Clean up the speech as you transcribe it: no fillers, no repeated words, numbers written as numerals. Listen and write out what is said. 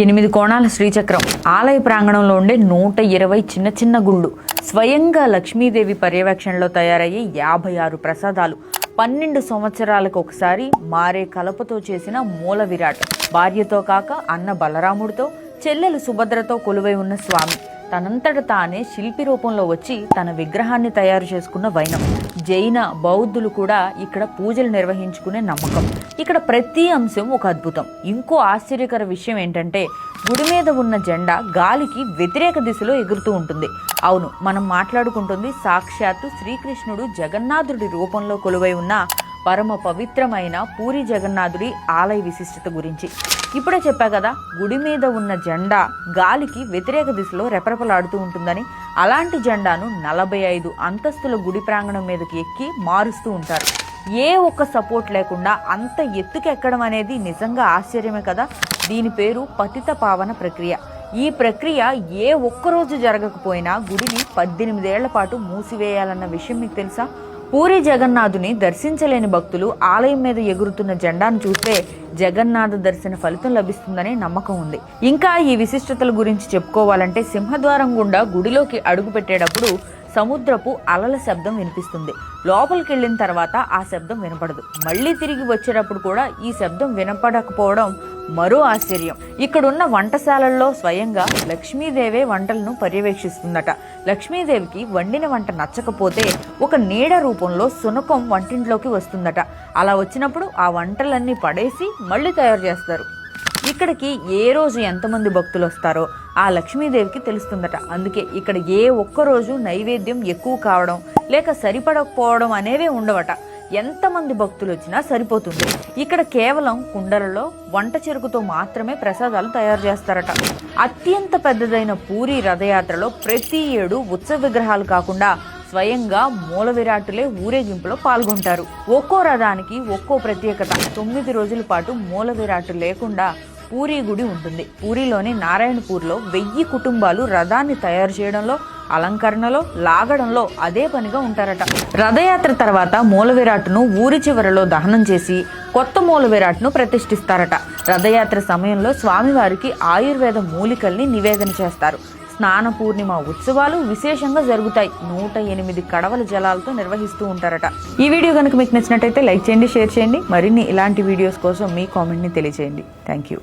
8 కోణాల శ్రీచక్రం, ఆలయ ప్రాంగణంలో ఉండే 120 చిన్న చిన్న గుళ్ళు, స్వయంగా లక్ష్మీదేవి పర్యవేక్షణలో తయారయ్యే 56 ప్రసాదాలు, 12 సంవత్సరాలకు ఒకసారి మారే కలపతో చేసిన మూల విరాట్, భార్యతో కాక అన్న బలరాముడితో, చెల్లెలు సుభద్రతో కొలువై ఉన్న స్వామి, తనంతట తానే శిల్పి రూపంలో వచ్చి తన విగ్రహాన్ని తయారు చేసుకున్న వైనం. జైన బౌద్ధులు కూడా ఇక్కడ పూజలు నిర్వహించుకునే నమ్మకం. ఇక్కడ ప్రతి అంశం ఒక అద్భుతం. ఇంకో ఆశ్చర్యకర విషయం ఏంటంటే గుడి మీద ఉన్న జెండా గాలికి వ్యతిరేక దిశలో ఎగురుతూ ఉంటుంది. అవును, మనం మాట్లాడుకుంటుంది సాక్షాత్తు శ్రీకృష్ణుడు జగన్నాథుడి రూపంలో కొలువై ఉన్న పరమ పవిత్రమైన పూరి జగన్నాథుడి ఆలయ విశిష్టత గురించి. ఇప్పుడే చెప్పా కదా, గుడి మీద ఉన్న జెండా గాలికి వ్యతిరేక దిశలో రెపరెపలాడుతూ ఉంటుందని. అలాంటి జెండాను 45 అంతస్తుల గుడి ప్రాంగణం మీదకి ఎక్కి మారుస్తూ ఉంటారు. ఏ ఒక్క సపోర్ట్ లేకుండా అంత ఎత్తుకు ఎక్కడం అనేది నిజంగా ఆశ్చర్యమే కదా. దీని పేరు పతిత పావన ప్రక్రియ. ఈ ప్రక్రియ ఏ ఒక్కరోజు జరగకపోయినా గుడిని 18 ఏళ్ల పాటు మూసివేయాలన్న విషయం మీకు తెలుసా? పూరి జగన్నాథుని దర్శించలేని భక్తులు ఆలయం మీద ఎగురుతున్న జెండాను చూస్తే జగన్నాథ దర్శన ఫలితం లభిస్తుందనే నమ్మకం ఉంది. ఇంకా ఈ విశిష్టతల గురించి చెప్పుకోవాలంటే సింహద్వారం గుండా గుడిలోకి అడుగు పెట్టేటప్పుడు సముద్రపు అలల శబ్దం వినిపిస్తుంది. లోపలికి వెళ్ళిన తర్వాత ఆ శబ్దం వినపడదు. మళ్ళీ తిరిగి వచ్చేటప్పుడు కూడా ఈ శబ్దం వినపడకపోవడం మరో ఆశ్చర్యం. ఇక్కడున్న వంటశాలల్లో స్వయంగా లక్ష్మీదేవే వంటలను పర్యవేక్షిస్తుందట. లక్ష్మీదేవికి వండిన వంట నచ్చకపోతే ఒక నీడ రూపంలో శునకం వంటింట్లోకి వస్తుందట. అలా వచ్చినప్పుడు ఆ వంటలన్నీ పడేసి మళ్ళీ తయారు చేస్తారు. ఇక్కడికి ఏ రోజు ఎంతమంది భక్తులు వస్తారో ఆ లక్ష్మీదేవికి తెలుస్తుందట. అందుకే ఇక్కడ ఏ ఒక్కరోజు నైవేద్యం ఎక్కువ కావడం లేక సరిపడకపోవడం అనేవే ఉండవట. ఎంతమంది భక్తులు వచ్చినా సరిపోతుంది. ఇక్కడ కేవలం కుండలలో వంట చెరుకుతో మాత్రమే ప్రసాదాలు తయారు చేస్తారట. అత్యంత పెద్దదైన పూరి రథయాత్రలో ప్రతి ఏడు ఉత్సవ విగ్రహాలు కాకుండా స్వయంగా మూల విరాట్టులే ఊరేగింపులో పాల్గొంటారు. ఒక్కో రథానికి ఒక్కో ప్రత్యేకత. 9 రోజుల పాటు మూల విరాట్టు లేకుండా పూరి గుడి ఉంటుంది. పూరిలోని నారాయణపూర్లో 1000 కుటుంబాలు రథాన్ని తయారు చేయడంలో, అలంకరణలో, లాగడంలో అదే పనిగా ఉంటారట. రథయాత్ర తర్వాత మూల విరాట్ను ఊరి చివరలో దహనం చేసి కొత్త మూల విరాట్ను ప్రతిష్ఠిస్తారట. రథయాత్ర సమయంలో స్వామివారికి ఆయుర్వేద మూలికల్ని నివేదన చేస్తారు. స్నాన పూర్ణిమ ఉత్సవాలు విశేషంగా జరుగుతాయి. 108 కడవల జలాలతో నిర్వహిస్తూ ఉంటారట. ఈ వీడియో కనుక మీకు నచ్చినట్టయితే లైక్ చేయండి, షేర్ చేయండి. మరిన్ని ఇలాంటి వీడియోస్ కోసం మీ కామెంట్ని తెలియజేయండి. Thank you.